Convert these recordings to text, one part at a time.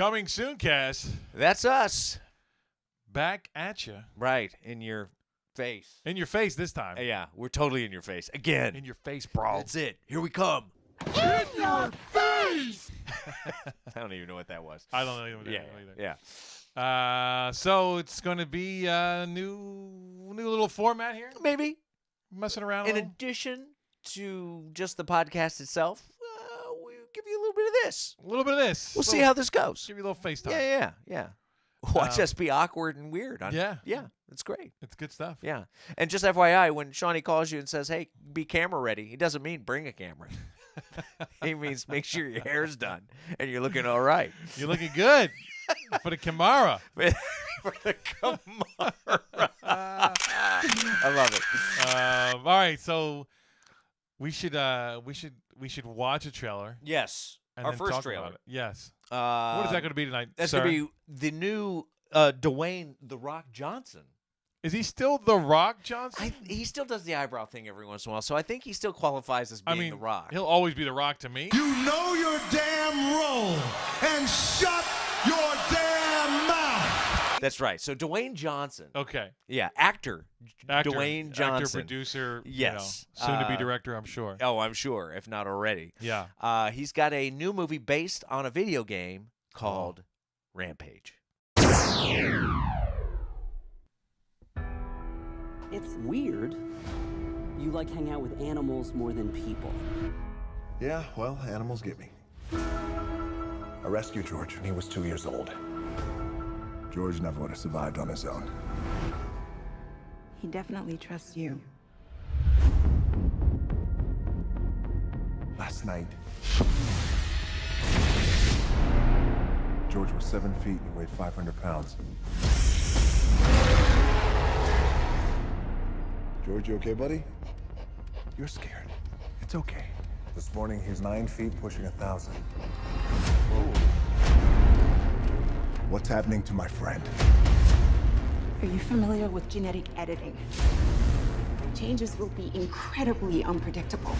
Coming soon, Cass. That's us. Back at you. Right, in your face. In your face this time. Yeah, we're totally in your face. Again. In your face, bro. That's it. Here we come. In your face! I don't even know what that was. I don't know either. Yeah. So it's going to be a new little format here? Maybe. Messing around In addition to just the podcast itself, we'll give you a little bit of this. A little bit of this. We'll see how this goes. Give you a little FaceTime. Yeah. Watch us be awkward and weird. Yeah. It's great. It's good stuff. Yeah. And just FYI, when Shawnee calls you and says, hey, be camera ready, he doesn't mean bring a camera. He means make sure your hair's done and you're looking all right. You're looking good for the Camara. For the Camara. I love it. All right, so we should watch a trailer. Yes. And Our then first talk trailer. about it. Yes. What is that going to be tonight? That's sir? going to be the new Dwayne "The Rock" Johnson. Is he still The Rock Johnson? He still does the eyebrow thing every once in a while, so I think he still qualifies as being The Rock. He'll always be The Rock to me. You know your damn role and shut your damn mouth. That's right. So Dwayne Johnson. Okay. Yeah, actor Dwayne Johnson. Actor, producer. Yes. Soon to be director, I'm sure. Oh, I'm sure, if not already. Yeah. He's got a new movie based on a video game called Rampage. It's weird. You like hang out with animals more than people. Yeah, well, animals get me. I rescued George when he was 2 years old. George never would have survived on his own. He definitely trusts you. Last night, George was 7 feet and he weighed 500 pounds. George, you okay, buddy? You're scared. It's okay. This morning, he's 9 feet, pushing 1,000. What's happening to my friend? Are you familiar with genetic editing? Changes will be incredibly unpredictable.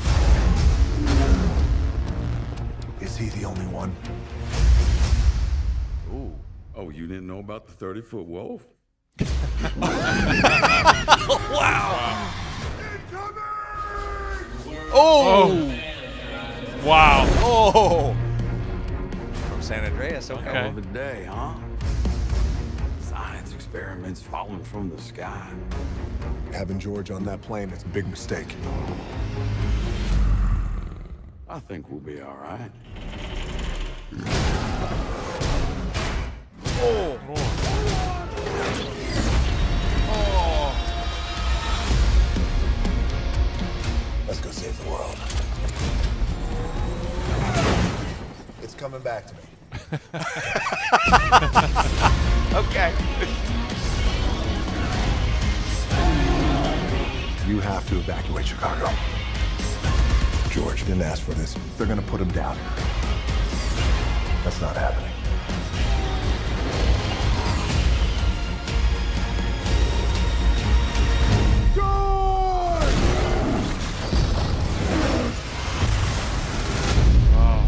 Is he the only one? Ooh. Oh, you didn't know about the 30-foot wolf? Wow. Oh. Wow. Oh. From San Andreas, okay. Hell of a day, huh? Science experiments falling from the sky. Having George on that plane is a big mistake. I think we'll be all right. Oh. Let's go save the world. It's coming back to me. Okay. You have to evacuate Chicago. George didn't ask for this. They're gonna put him down. That's not happening.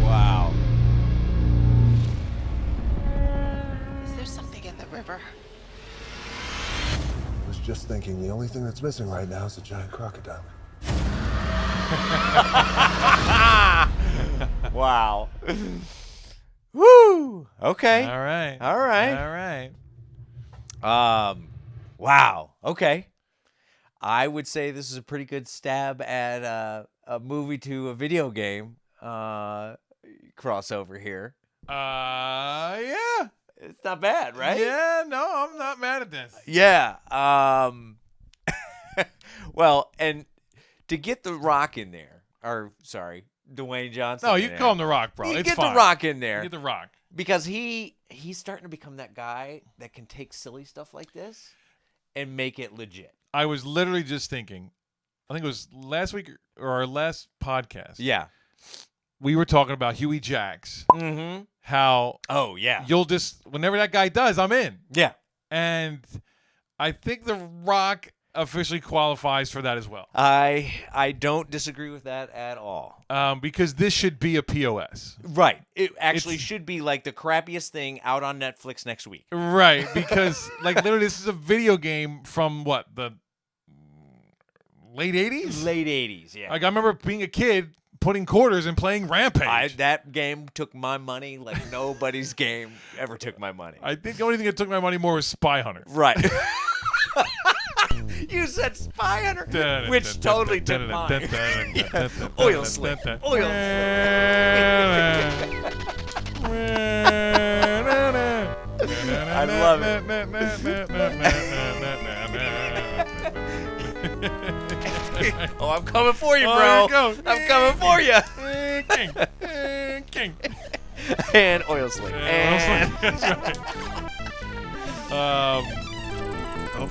Wow. Is there something in the river? I was just thinking the only thing that's missing right now is a giant crocodile. Wow. Woo. Okay. All right. All right. All right. Wow. Okay. I would say this is a pretty good stab at a movie to a video game crossover here. Yeah. It's not bad, right? Yeah, no, I'm not mad at this. Yeah. Well, and to get The Rock in there, or sorry, Dwayne Johnson. No, you can call him The Rock, bro. You It's get fine. The Rock in there. Get The Rock. Because he's starting to become that guy that can take silly stuff like this and make it legit. I was literally just thinking, I think it was last week or our last podcast. Yeah. We were talking about Huey Jacks. Mm-hmm. How Oh, yeah. you'll just, whenever that guy does, I'm in. Yeah. And I think The Rock officially qualifies for that as well. I don't disagree with that at all. Because this should be a POS. Right. It actually It's- should be like the crappiest thing out on Netflix next week. Right, because like literally this is a video game from what, the late 80s? Late 80s, yeah. Like I remember being a kid putting quarters and playing Rampage. That game took my money like nobody's game ever took my money. I think the only thing that took my money more was Spy Hunter. Right. You said Spy Hunter, which totally took mine. Yeah. Oil slick. Oil I love it. Oh, I'm coming for you, bro. Oh, there you go. I'm coming for you. King. And oil slick. And That's right.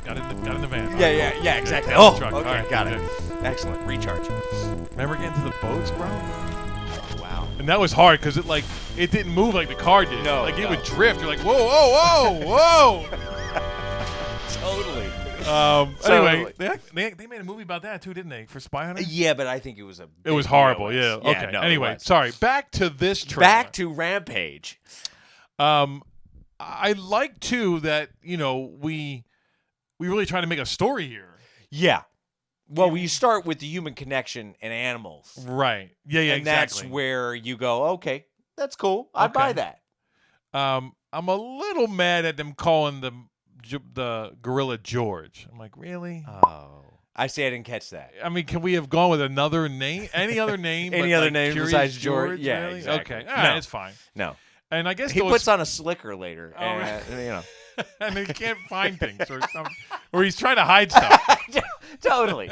Got in the van. yeah, exactly. Got in the Oh, truck. okay, All right, got good. it. Excellent. Recharge. Remember getting to the boats, bro? Wow. And that was hard because it didn't move like the car did. No, like it no. would drift. You're like, whoa. Totally. Anyway, they made a movie about that too, didn't they? For Spy Hunter? Yeah, but I think it was It was horrible. Yeah. Yeah, Okay. no, it Anyway, was. sorry. Back to this trailer. Back to Rampage. I like too that we really try to make a story here. Yeah. Well, you start with the human connection and animals. Right. Yeah. and Exactly. that's where you go, okay, that's cool. I buy that. I'm a little mad at them calling the gorilla George. I'm like, really? Oh. I say I didn't catch that. I mean, can we have gone with another name? Any other name? Any but, other like, name Curious besides George? Yeah, really? exactly. Okay. All right, it's fine. No. And I guess He those- puts on a slicker later. Oh, and, you know. and he can't find things or something, or he's trying to hide stuff. Totally.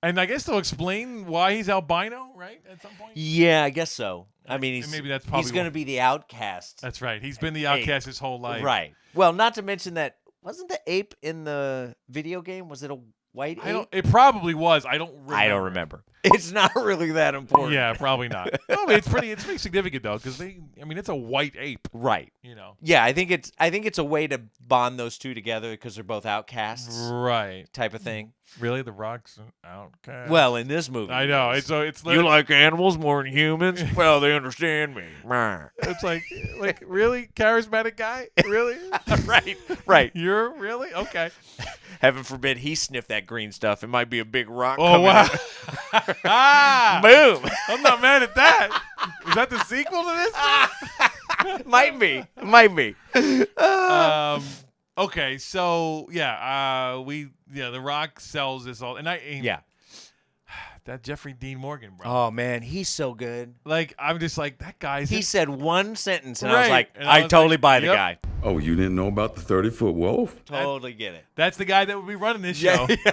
And I guess they'll explain why he's albino, right? At some point. Yeah, I guess so. I mean, And maybe that's probably he's going to be the outcast. That's right. He's been the outcast his whole life. Right. Well, not to mention that wasn't the ape in the video game? Was it a white ape? It probably was. I don't remember. It's not really that important. Yeah, probably not. No, but it's pretty significant though, because it's a white ape. Right. Yeah, I think it's a way to bond those two together because they're both outcasts. Right. Type of thing. Really, the Rock's an outcast. Well, in this movie, I know. It's you like animals more than humans? Well, they understand me. It's like really charismatic guy. Really? Right. You're really okay. Heaven forbid he sniffed that green stuff. It might be a big rock. Oh wow! Boom. I'm not mad at that. Is that the sequel to this? Might be. Okay, so the Rock sells this all, and that Jeffrey Dean Morgan, bro. Oh man, he's so good. Like I'm just like that guy's. He said one sentence, and Right. I was like, And I I was totally like, buy the yep. guy. Oh, you didn't know about the 30-foot wolf? Totally get it. That's the guy that would be running this show. Yeah,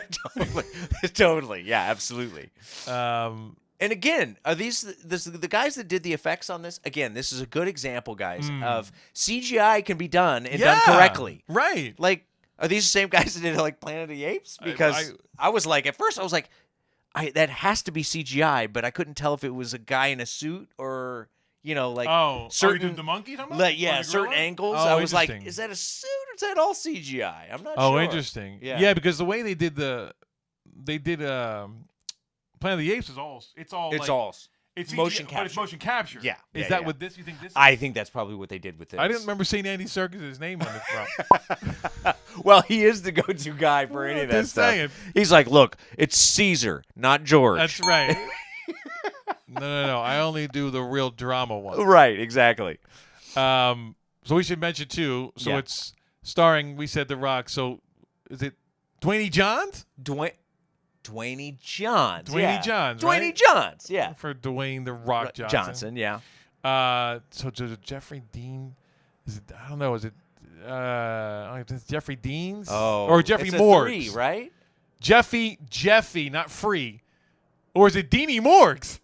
totally. Yeah, absolutely. And again, are these the guys that did the effects on this? Again, this is a good example, guys, of CGI can be done and done correctly. Right. Like, are these the same guys that did like Planet of the Apes? Because I was like, at first I was like, that has to be CGI, but I couldn't tell if it was a guy in a suit or like certain did the monkey talking about? like, Or the certain gorilla? angles. Oh, I was like, interesting. is that a suit or is that all CGI? I'm not sure. Oh, interesting. Yeah. Because the way they did Planet of the Apes is all It's like, all it's motion CGI, but it's capture. motion capture. Yeah. Is Yeah, that yeah. what this? You think this? I think that's probably what they did with this. I didn't remember seeing Andy Serkis' name on this, bro. Well, he is the go-to guy for any of that Just stuff. saying. He's like, look, it's Caesar, not George. That's right. No. I only do the real drama one. Right, exactly. So we should mention too. So Yeah. it's starring. We said The Rock. So is it Dwayne Johns? Dwayne Johns. Dwayne yeah. Johns, Dwayne right? Johns, yeah. For Dwayne The Rock Johnson. Johnson, yeah. So Jeffrey Dean. Is it? I don't know. Is it? Is it Jeffrey Dean's? Oh. Or Jeffrey it's a Morgs? 3, right? Jeffy, not Free. Or is it Deanie Morgs?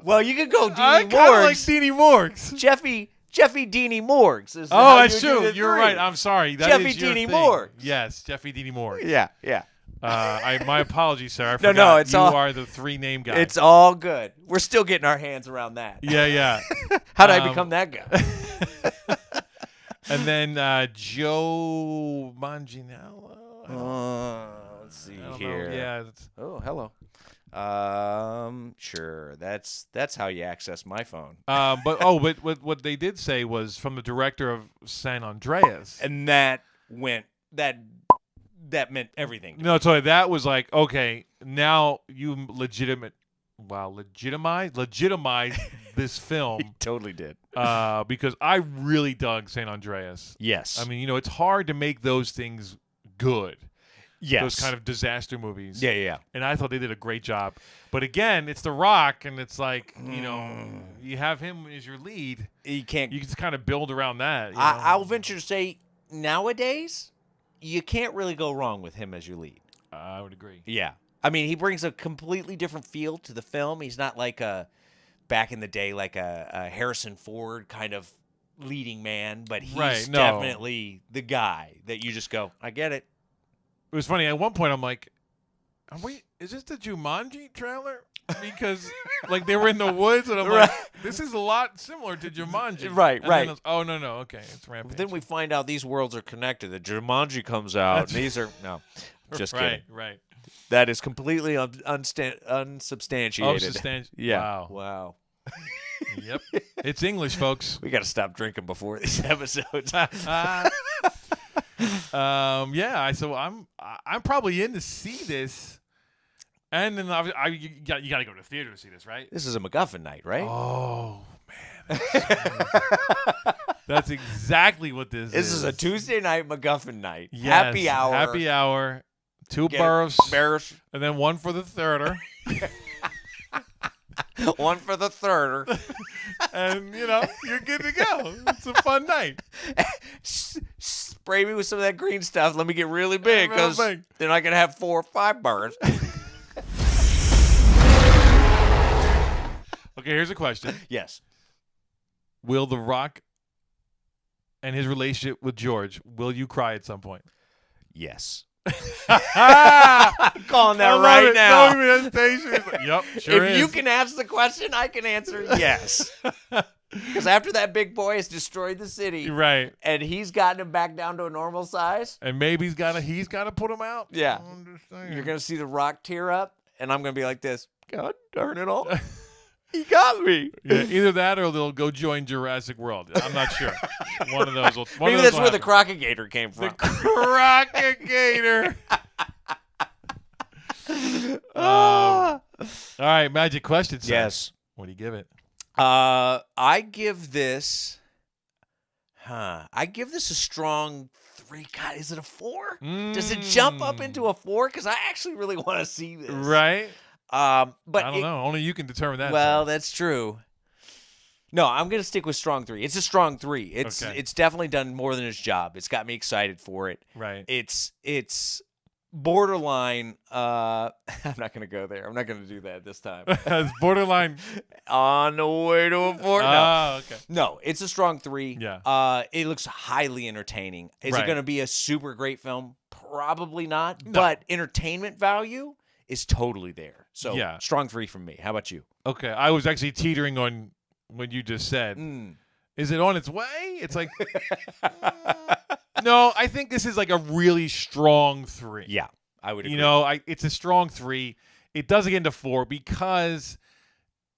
Well, you could go I Deanie kind of like Morgs. Deanie Morgs. Jeffy Deanie Morgs. Is Oh, how that's you do true. the You're 3. right. I'm sorry. That Jeffy is your Deanie thing. Morgs. Yes, Jeffy Deanie Morgs. Yeah. My apologies, sir. I No, forgot. it's you all- are the 3-name guy. It's all good. We're still getting our hands around that. yeah. How'd I become that guy? And And then Joe Manganiello. Let's see here. Know. Yeah. Oh, hello. Sure. That's how you access my phone. But what they did say was from the director of San Andreas, and that meant everything. No, sorry, that was like, okay, now you legitimize this film. He totally did. Because I really dug San Andreas. Yes. I mean, it's hard to make those things good. Yes. Those kind of disaster movies. Yeah. And I thought they did a great job. But again, it's The Rock, and it's like, you have him as your lead. You can just kind of build around that. I'll venture to say, nowadays, you can't really go wrong with him as your lead. I would agree. Yeah. I mean, he brings a completely different feel to the film. He's not like back in the day, like a Harrison Ford kind of leading man, but he's definitely the guy that you just go, I get it. It was funny. At one point, I'm like, is this the Jumanji trailer? Because, like, they were in the woods, and I'm like, this is a lot similar to Jumanji. Right. Then no, okay, it's Rampage. But then we find out these worlds are connected. The Jumanji comes out, and these are, no, just kidding. Right. That is completely unsubstantiated. Yeah. Wow. Yep. It's English, folks. We got to stop drinking before these episodes. So I'm probably in to see this, and then you got to go to the theater to see this, right? This is a MacGuffin night, right? Oh man, that's exactly what this is. This is a Tuesday night MacGuffin night. Yes, happy hour. Happy hour. 2 bursts, and then 1 for the thirder. 1 for the thirder. And you're good to go. It's a fun night. Spray me with some of that green stuff. Let me get really big, because then I can have 4 or 5 bars. Okay, here's a question. Yes. Will The Rock and his relationship with George, will you cry at some point? Yes. I'm calling that right now. Yep, sure if is. you can ask the question, I can answer yes. Because after that big boy has destroyed the city, right, and he's gotten him back down to a normal size, and maybe he's got to put him out. Yeah, you're gonna see The Rock tear up, and I'm gonna be like this. God darn it all. He got me. Yeah, either that or they'll go join Jurassic World. I'm not sure. One of those. Maybe that's where the Crocagator came from. The Crocagator. All right, magic question. Sir. Yes. What do you give it? I give this a strong 3. God, is it a 4? Does it jump up into a 4? Because I actually really want to see this. Right. But I don't know. Only you can determine that. Well, that's true. No, I'm going to stick with strong 3. It's a strong 3. It's definitely done more than its job. It's got me excited for it. Right. It's borderline. I'm not going to go there. I'm not going to do that this time. It's borderline on the way to a 4. Oh, okay. No, it's a strong 3. Yeah. It looks highly entertaining. Is Right. it going to be a super great film? Probably not. No. But entertainment value is totally there. So yeah. Strong 3 from me. How about you? Okay. I was actually teetering on what you just said. Is it on its way? It's like no, I think this is like a really strong 3. Yeah, I would agree. It's a strong 3. It doesn't get into 4 because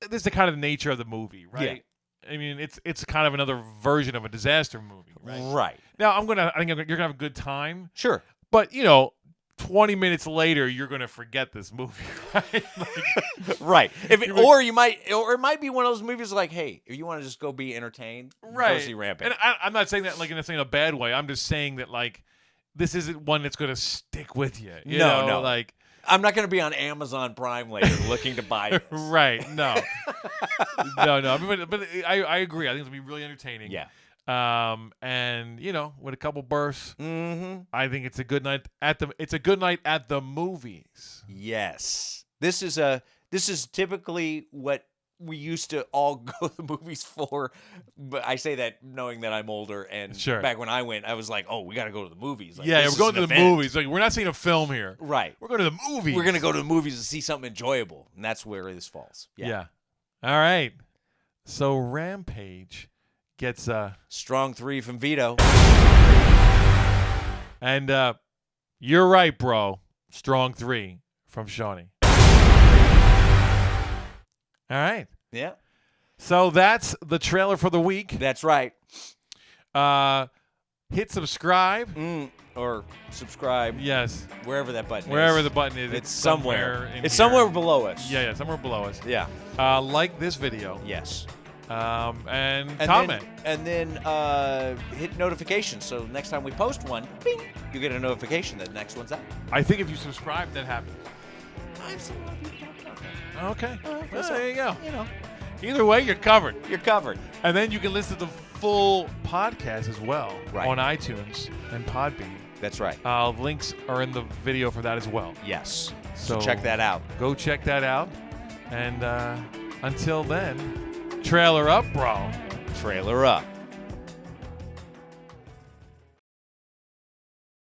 this is the kind of nature of the movie, right? Yeah. I mean, it's kind of another version of a disaster movie, right? Right. Now, I think you're gonna have a good time. Sure. But 20 minutes later, you're gonna forget this movie, right? Right. Or it might be one of those movies like, hey, if you want to just go be entertained, right? Go see Rampage. And I'm not saying that in a bad way. I'm just saying that this isn't one that's gonna stick with you. No. I'm not gonna be on Amazon Prime later looking to buy this. Right. No. No. But I agree. I think it's gonna be really entertaining. Yeah. And with a couple bursts, I think it's a good night at the movies. Yes, this is typically what we used to all go to the movies for. But I say that knowing that I'm older, and sure. Back when I went, I was like, oh, we got to go to the movies. Like, we're going to the movies. Like, we're not seeing a film here. Right. We're going to the movies. We're going to go to the movies to see something enjoyable, and that's where this falls. Yeah. All right. So Rampage gets Strong 3 from Vito. and you're right, bro. Strong 3 from Shawnee. All right. Yeah. So that's the trailer for the week. That's right. Hit subscribe. Or subscribe. Yes. Wherever that button is. Wherever the button is. It's somewhere. in It's here. somewhere below us. Yeah, somewhere below us. Yeah. Like this video. Yes. And comment. Then hit notifications. So next time we post one, bing, you get a notification that the next one's out. I think if you subscribe, that happens. I've seen a lot of people talk about that. Okay. Well, So, there you go. You know, Either way, you're covered. you're covered. And then you can listen to the full podcast as well Right. on iTunes and Podbean. That's right. Links are in the video for that as well. Yes. So check that out. Go check that out. And until then, trailer up, bro. Trailer up.